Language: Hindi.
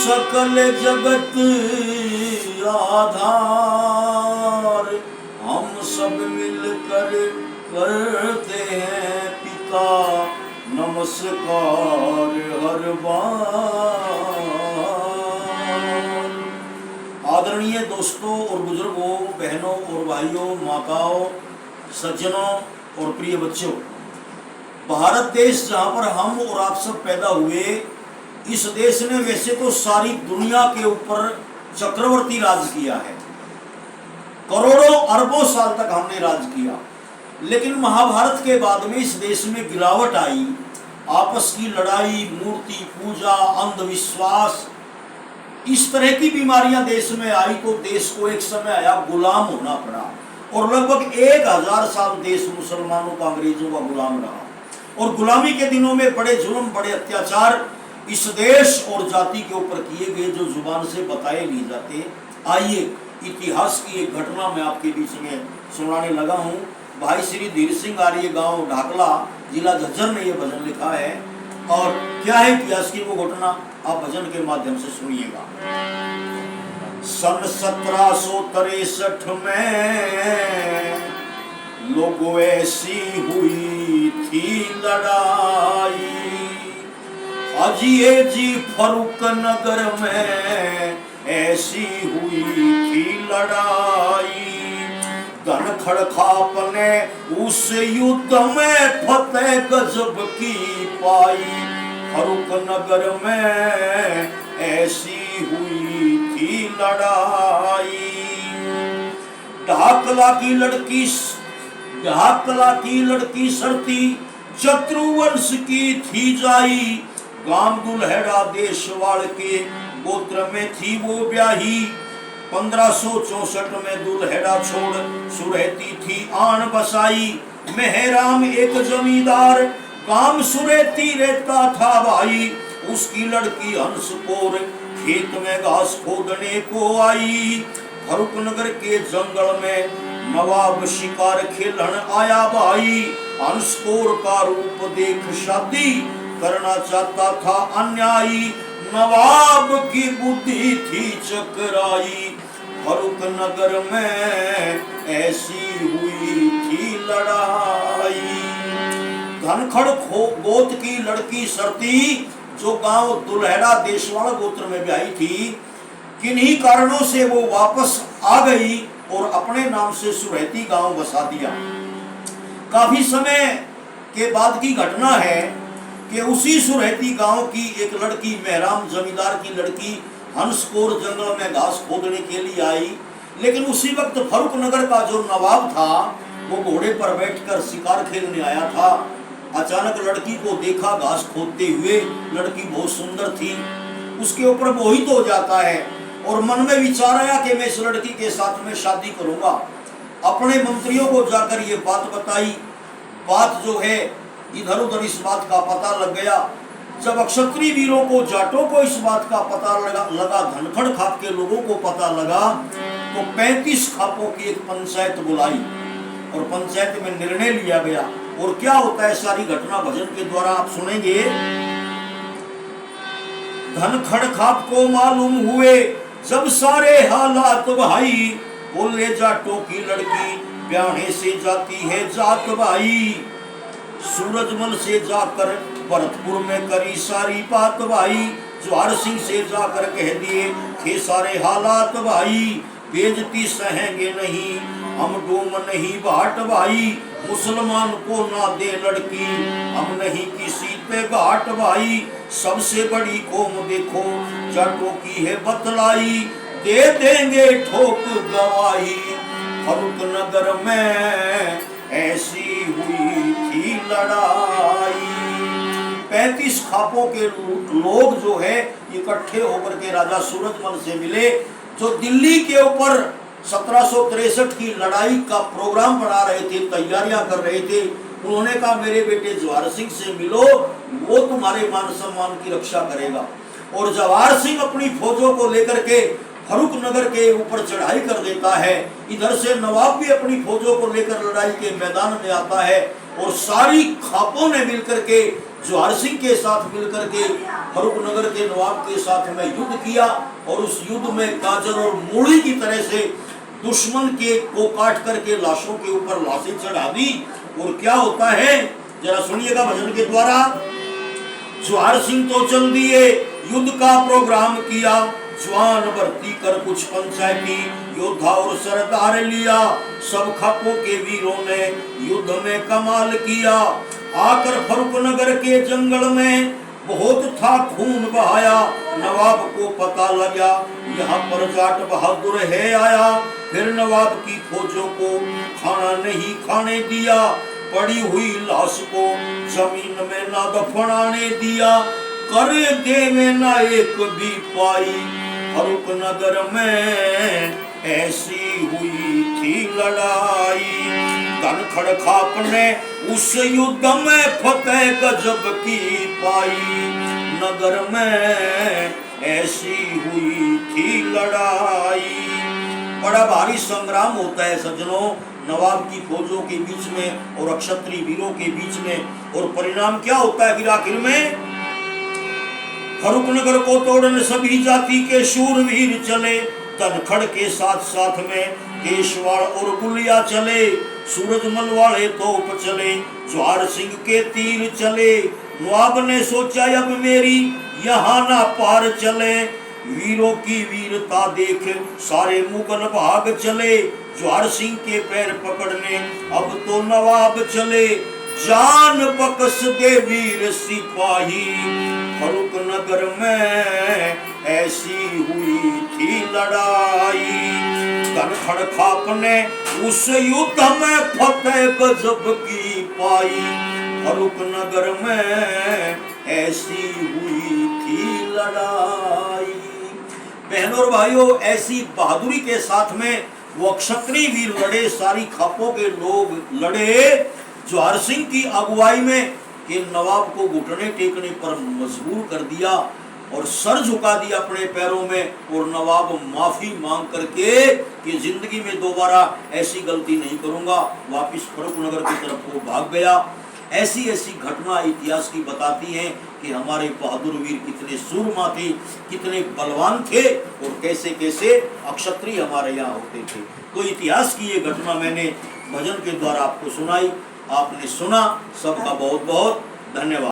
सकल जगत आधार, हम सब मिलकर करते हैं पिता नमस्कार हर बार। आदरणीय दोस्तों और बुजुर्गों, बहनों और भाइयों, माताओं, सज्जनों और प्रिय बच्चों, भारत देश जहाँ पर हम और आप सब पैदा हुए, इस देश ने वैसे तो सारी दुनिया के ऊपर चक्रवर्ती राज किया है। करोड़ों अरबों साल तक हमने राज किया, लेकिन महाभारत के बाद में इस देश में गिरावट आई। आपस की लड़ाई, मूर्ति पूजा, अंधविश्वास, इस तरह की बीमारियां देश में आई तो देश को एक समय आया गुलाम होना पड़ा, और लगभग 1000 साल देश मुसलमानों का, अंग्रेजों का गुलाम रहा। और गुलामी के दिनों में बड़े जुल्म, बड़े अत्याचार इस देश और जाति के ऊपर किए गए, जो जुबान से बताए नहीं जाते। आइए इतिहास की एक घटना मैं आपके बीच में सुनाने लगा हूँ। भाई श्री धीर सिंह आर्य, गांव ढाकला, जिला झज्जर ने यह भजन लिखा है। और क्या है इतिहास की वो घटना, आप भजन के माध्यम से सुनिएगा। सन 1763 में लोगों ऐसी हुई थी लड़ाई, अजिए जी फरुख नगर में ऐसी हुई थी लड़ाई। धनखड़ खाप ने उस युद्ध में फतेह गजब की पाई, फरुख नगर में ऐसी हुई थी लड़ाई। ढाकला की लड़की सरती शत्रुवंश की थी जाई, गांव दुल्हेड़ा देशवाड़ के गोत्र में थी वो ब्याही। 1564 में दुल्हेड़ा छोड़ सुरहती थी आन बसाई, मेहराम एक जमींदार काम सुरहती रहता था भाई। उसकी लड़की हंस कोर खेत में घास खोदने को आई, फरुख नगर के जंगल में नवाब शिकार खेलन आया भाई। हंस कोर का रूप देख शादी करना चाहता था अन्यायी, नवाब की बुद्धि थी चकराई, फरुख नगर में ऐसी हुई थी लड़ाई। धनखड़ गोत की लड़की सरती, जो गांव दुल्हेड़ा देशवाड़ गोत्र में ब्याही थी, किन्हीं कारणों से वो वापस आ गई और अपने नाम से सुरहती गांव बसा दिया। काफी समय के बाद की घटना है कि उसी सुरहती गांव की एक लड़की, मेहराम जमींदार की लड़की, हंसकोर जंगल में घास खोदने के लिए आई। लेकिन उसी वक्त फरुख नगर का जो नवाब था, वो घोड़े पर बैठकर शिकार खेलने आया था। अचानक लड़की को देखा घास खोदते हुए। लड़की बहुत सुंदर थी, उसके ऊपर मोहित हो जाता है और मन में विचार आया कि मैं इस लड़की के साथ में शादी करूंगा। अपने मंत्रियों को जाकर ये बात बताई। बात जो है इधर उधर इस बात का पता लग गया। जब क्षत्रिय वीरों को, जाटों को इस बात का पता लगा, धनखड़ खाप के लोगों को पता लगा, तो 35 खापों की एक पंचायत बुलाई और पंचायत में निर्णय लिया गया। और क्या होता है सारी घटना भजन के द्वारा आप सुनेंगे। धनखड़ खाप को मालूम हुए जब सारे हालात भाई, बोले जाटों की लड़की ब्याहे से जाती है जात भाई। सूरजमल से जाकर भरतपुर में करी सारी बात भाई, ज्वार सिंह से जाकर कह दिए थे सारे हालात भाई। बेइज्जती सहेंगे नहीं हम डोम नहीं बाट भाई, मुसलमान को ना दे लड़की हम नहीं किसी पे घाट भाई। सबसे बड़ी कौम देखो जाटों की है बतलाई, दे देंगे ठोक गवाही फरुख नगर में ऐसी हुई थी लड़ाई। 35 खापों के लोग जो है इकट्ठे होकर के राजा सूरजमल से मिले, जो दिल्ली के ऊपर 1763 की लड़ाई का प्रोग्राम बना रहे थे, तैयारियां कर रहे थे। उन्होंने कहा मेरे बेटे जवाहर सिंह से मिलो, वो तुम्हारे मान सम्मान की रक्षा करेगा। और जवाहर सिंह अपनी फौजों को लेकर के फरुख नगर के ऊपर चढ़ाई कर देता है। इधर से नवाब भी अपनी फौजों को लेकर लड़ाई के मैदान में आता है और सारी खापों ने मिलकर के जोहार सिंह के साथ मिलकर के फर्रुखनगर के नवाब के साथ में युद्ध किया और उस युद्ध में गाजर और मूली की तरह से दुश्मन के को काट करके लाशों के ऊपर लाशें चढ़ा दी। और क्या होता है जरा सुनिएगा भजन के द्वारा। जोहार सिंह तो चल दिए, युद्ध का प्रोग्राम किया, जवान भर्ती कर कुछ पंचायती योद्धा और सरदार लिया, सब खापों के वीरों ने युद्ध में कमाल किया। आकर फर्रुखनगर के जंगल में बहुत था खून बहाया, नवाब को पता लगा यहाँ पर जाट बहादुर है आया। फिर नवाब की फौजों को खाना नहीं खाने दिया, पड़ी हुई लाश को जमीन में ना दफनाने दिया, करे देवे ना एक भी पाई। फर्रुखनगर में ऐसी हुई थी लड़ाई, धनखड़ खाप ने उस युद्ध में फतेह गजब की पाई। नगर में ऐसी हुई थी लड़ाई। बड़ा भारी संग्राम होता है सज्जनों नवाब की फौजों के बीच में और क्षत्रिय वीरों के बीच में। और परिणाम क्या होता है फिर आखिर में? फर्रुखनगर को तोड़ने सभी जाति के शूरवीर चले, धनखड़ के साथ साथ में केशवाड़ और गुलिया चले, सूरजमल वाले तोप चले, जोहार सिंह के तीर चले। नवाब ने सोचा अब मेरी यहाँ ना पार चले, वीरों की वीरता देख सारे मुगल भाग चले। जोहार सिंह के पैर पकड़ने अब तो नवाब चले, जान बख्श दे वीर सिपाही। फर्रुखनगर में ऐसी हुई थी लड़ाई, धनखड़ खाप ने उस युद्ध में फतेह गजब की पाई। फर्रुखनगर में ऐसी हुई थी लड़ाई। बहनों और भाइयों, ऐसी बहादुरी के साथ में वो क्षत्रिय वीर लड़े, सारी खापों के लोग लड़े जोहार सिंह की अगुवाई में। कि नवाब को घुटने टेकने पर मजबूर कर दिया और सर झुका दिया अपने पैरों में। और नवाब माफी मांग करके कि जिंदगी में दोबारा ऐसी गलती नहीं करूंगा, वापिस फर्रुखनगर की तरफ को भाग गया। ऐसी ऐसी घटना इतिहास की बताती हैं कि हमारे बहादुर वीर कितने सूरमा थे, कितने बलवान थे और कैसे कैसे अक्षत्रिय हमारे यहाँ होते थे। तो इतिहास की ये घटना मैंने भजन के द्वारा आपको सुनाई, आपने सुना। सबका बहुत बहुत धन्यवाद।